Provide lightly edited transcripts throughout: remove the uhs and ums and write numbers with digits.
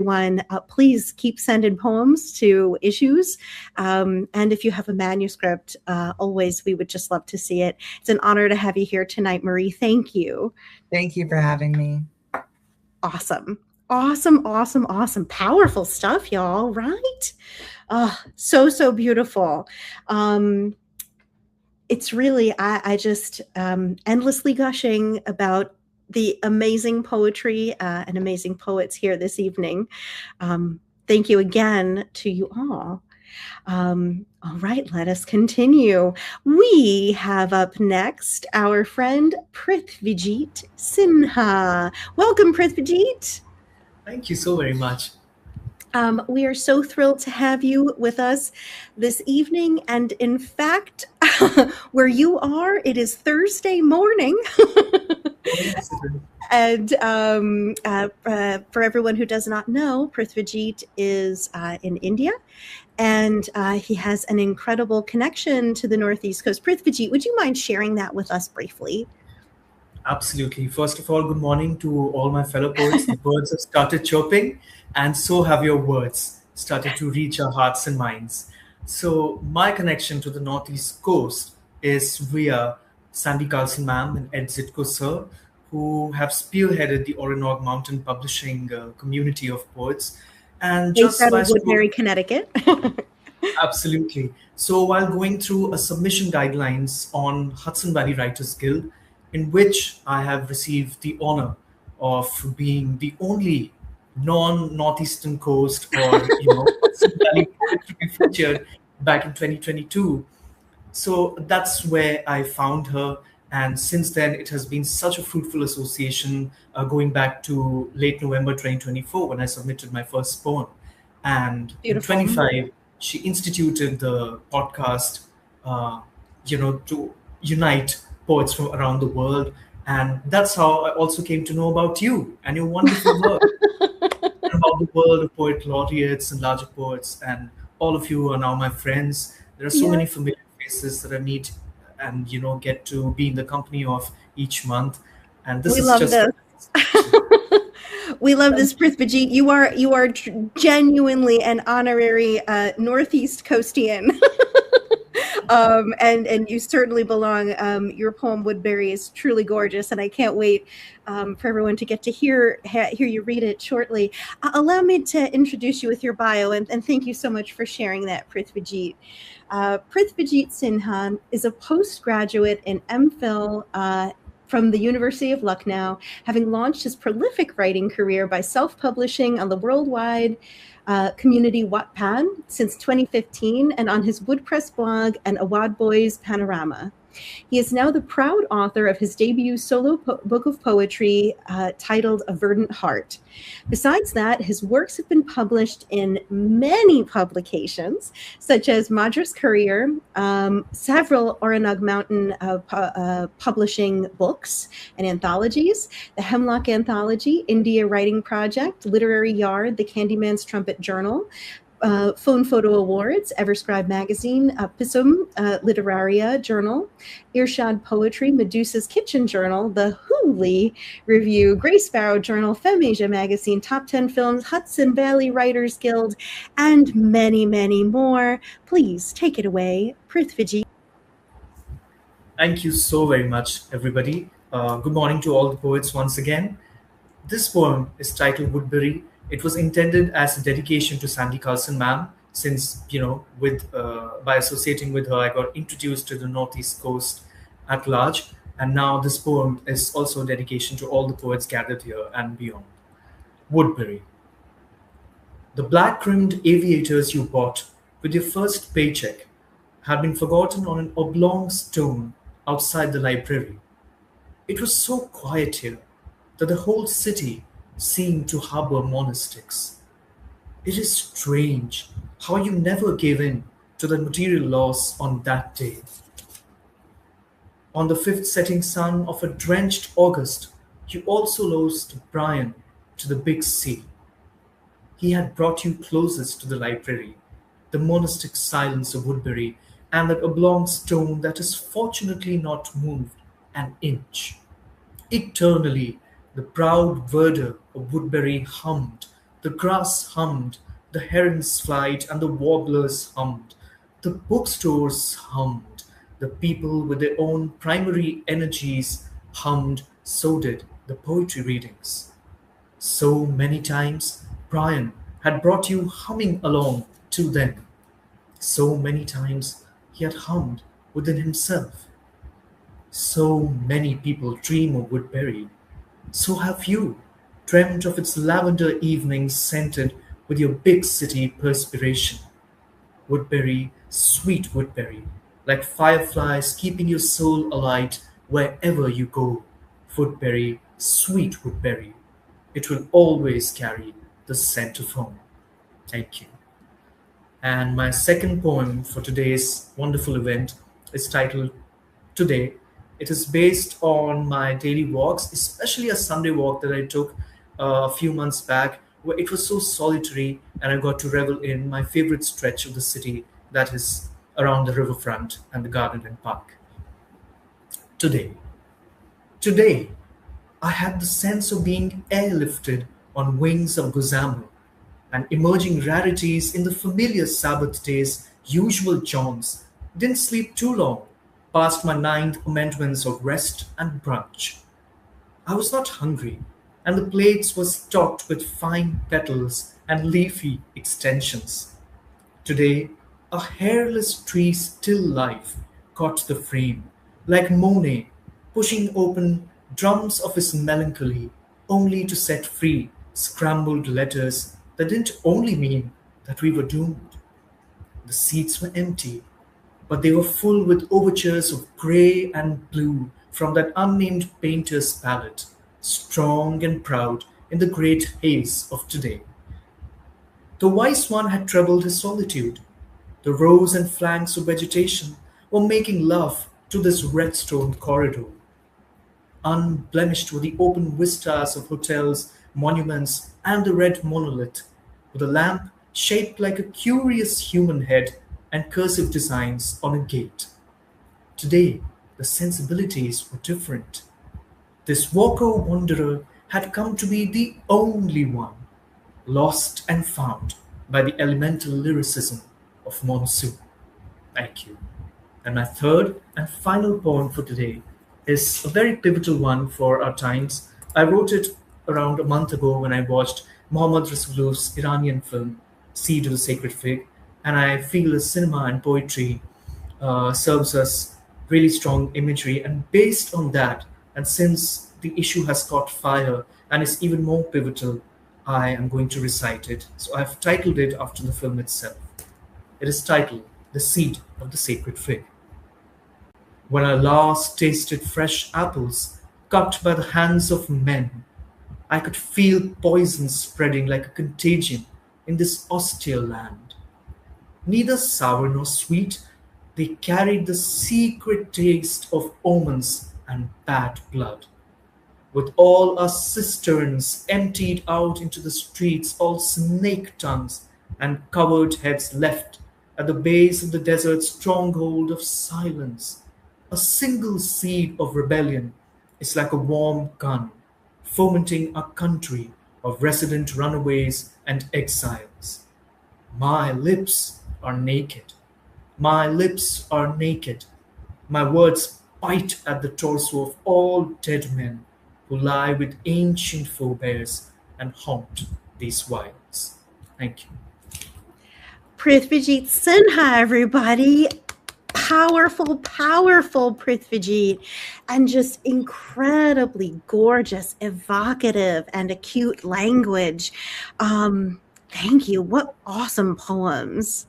everyone, please keep sending poems to issues. And if you have a manuscript, always, we would just love to see it. It's an honor to have you here tonight, Marie. Thank you. Thank you for having me. Awesome. Awesome, awesome, awesome. Powerful stuff, y'all, right? So beautiful. It's really, I just endlessly gushing about the amazing poetry and amazing poets here this evening. Thank you again to you all. All right, let us continue. We have up next our friend Prithvijit Sinha. Welcome, Prithvijit. Thank you so very much. We are so thrilled to have you with us this evening. And in fact, where you are, it is Thursday morning. And for everyone who does not know, Prithvijit is in India, and he has an incredible connection to the Northeast Coast. Prithvijit, would you mind sharing that with us briefly? Absolutely. First of all, good morning to all my fellow poets. The birds have started chirping, and so have your words started to reach our hearts and minds. So my connection to the Northeast Coast is via Sandy Carlson ma'am and Ed Zitko sir, who have spearheaded the Orinoco Mountain Publishing community of poets. And just out of Woodbury, Connecticut. Absolutely. So while going through a submission guidelines on Hudson Valley Writers Guild, in which I have received the honor of being the only non-Northeastern Coast or Hudson Valley poet to be featured back in 2022. So that's where I found her. And since then, it has been such a fruitful association going back to late November 2024 when I submitted my first poem. And Beautiful. In 25, she instituted the podcast, to unite poets from around the world. And that's how I also came to know about you and your wonderful work. And about the world of poet laureates and larger poets. And all of you are now my friends. There are so many familiar faces that I meet and get to be in the company of each month, and this is just this. We love this, Prithvijit. You are genuinely an honorary Northeast Coastian. And you certainly belong. Your poem Woodbury is truly gorgeous, and I can't wait for everyone to get to hear you read it shortly. Allow me to introduce you with your bio, and thank you so much for sharing that, Prithvijit. Prithvijit Sinha is a postgraduate in MPhil from the University of Lucknow, having launched his prolific writing career by self-publishing on the worldwide community Wattpad since 2015 and on his WordPress blog and Awad Boys Panorama. He is now the proud author of his debut solo book of poetry titled A Verdant Heart. Besides that, his works have been published in many publications, such as Madras Courier, several Orinoco Mountain publishing books and anthologies, the Hemlock Anthology, India Writing Project, Literary Yard, the Candyman's Trumpet Journal, Phone Photo Awards, Everscribe Magazine, Pisum Literaria Journal, Irshad Poetry, Medusa's Kitchen Journal, the Hooley Review, Grey Sparrow Journal, FemAsia Magazine, Top 10 Films, Hudson Valley Writers Guild, and many, many more. Please take it away, Prithvijit. Thank you so very much, everybody. Good morning to all the poets once again. This poem is titled Woodbury. It was intended as a dedication to Sandy Carlson ma'am, since, by associating with her, I got introduced to the Northeast Coast at large. And now this poem is also a dedication to all the poets gathered here and beyond. Woodbury. The black-rimmed aviators you bought with your first paycheck had been forgotten on an oblong stone outside the library. It was so quiet here that the whole city seemed to harbor monastics. It is strange how you never gave in to the material laws on that day. On the fifth setting sun of a drenched August, you also lost Brian to the big sea. He had brought you closest to the library, the monastic silence of Woodbury, and that oblong stone that is fortunately not moved an inch. Eternally, the proud verdure of Woodbury hummed The grass hummed, the herons flight and the warblers hummed, the bookstores hummed, the people with their own primary energies hummed, so did the poetry readings. So many times Brian had brought you humming along to them. So many times he had hummed within himself. So many people dream of Woodbury. So have you dreamt of its lavender evenings scented with your big city perspiration. Woodbury, sweet Woodbury, like fireflies keeping your soul alight wherever you go. Woodbury, sweet Woodbury, it will always carry the scent of home. Thank you. And my second poem for today's wonderful event is titled Today. It is based on my daily walks, especially a Sunday walk that I took a few months back, where it was so solitary and I got to revel in my favorite stretch of the city that is around the riverfront and the garden and park. Today, today, I had the sense of being airlifted on wings of gossamer and emerging rarities in the familiar Sabbath day's usual jaunts. Didn't sleep too long, past my ninth amendments of rest and brunch. I was not hungry, and the plates were stocked with fine petals and leafy extensions. Today, a hairless tree's still life caught the frame, like Monet pushing open drums of his melancholy, only to set free scrambled letters that didn't only mean that we were doomed. The seats were empty, but they were full with overtures of grey and blue from that unnamed painter's palette, strong and proud in the great haze of today. The wise one had troubled his solitude. The rows and flanks of vegetation were making love to this redstone corridor. Unblemished were the open vistas of hotels, monuments, and the red monolith, with a lamp shaped like a curious human head and cursive designs on a gate. Today, the sensibilities were different. This walker wanderer had come to be the only one, lost and found by the elemental lyricism of monsoon. Thank you. And my third and final poem for today is a very pivotal one for our times. I wrote it around a month ago when I watched Mohammad Rasoulov's Iranian film, Seed of the Sacred Fig, and I feel the cinema and poetry serves us really strong imagery. And based on that, and since the issue has caught fire and is even more pivotal, I am going to recite it. So I've titled it after the film itself. It is titled The Seed of the Sacred Fig. When I last tasted fresh apples cut by the hands of men, I could feel poison spreading like a contagion in this austere land. Neither sour nor sweet, they carried the secret taste of omens and bad blood. With all our cisterns emptied out into the streets, all snake tongues and covered heads left at the base of the desert stronghold of silence, a single seed of rebellion is like a warm gun, fomenting a country of resident runaways and exiles. My lips are naked. My lips are naked. My words bite at the torso of all dead men who lie with ancient forebears and haunt these wilds. Thank you. Prithvijit Sinha, everybody. Powerful, powerful Prithvijit, and just incredibly gorgeous, evocative, and acute language. Thank you. What awesome poems.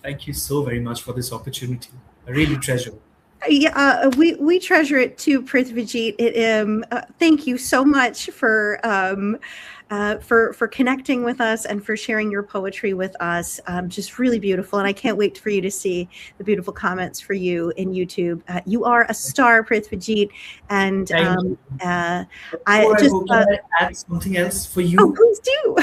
Thank you so very much for this opportunity. I really treasure it. Yeah, we treasure it too, Prithvijit. Thank you so much for connecting with us and for sharing your poetry with us. Just really beautiful, and I can't wait for you to see the beautiful comments for you in YouTube. You are a star, Prithvijit, and Before I just can I add something else for you? oh, please do.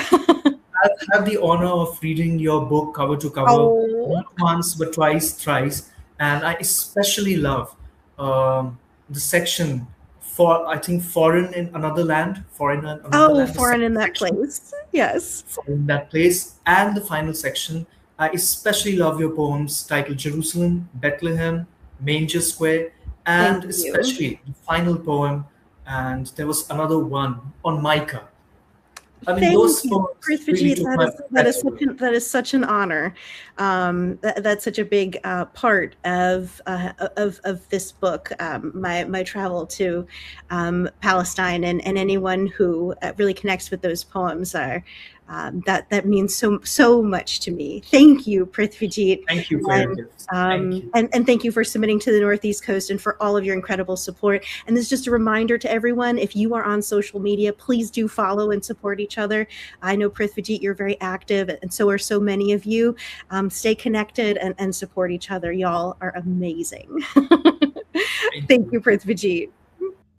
I've had the honor of reading your book cover to cover, Oh. not once but twice, thrice, and I especially love the section for I think foreign in another land, foreigner in another Oh, land. The foreign second in that section, place. Yes. foreign that place, and the final section. I especially love your poems titled Jerusalem, Bethlehem, Manger Square, Thank and you. especially the final poem. And there was another one on Micah. I mean, Thank those you, poems really Prithvajit. took my breath away. That is such an honor. That's such a big part of this book. My travel to Palestine, and anyone who really connects with those poems are. That means so much to me. Thank you, Prithvajit, Thank you for your gifts. Thank you. and thank you for submitting to the Northeast Coast and for all of your incredible support. And this is just a reminder to everyone: if you are on social media, please do follow and support each other. I know Prithvajit, you're very active, and so are so many of you. Stay connected and support each other. Y'all are amazing. Thank Thank you. you, Prithvajit.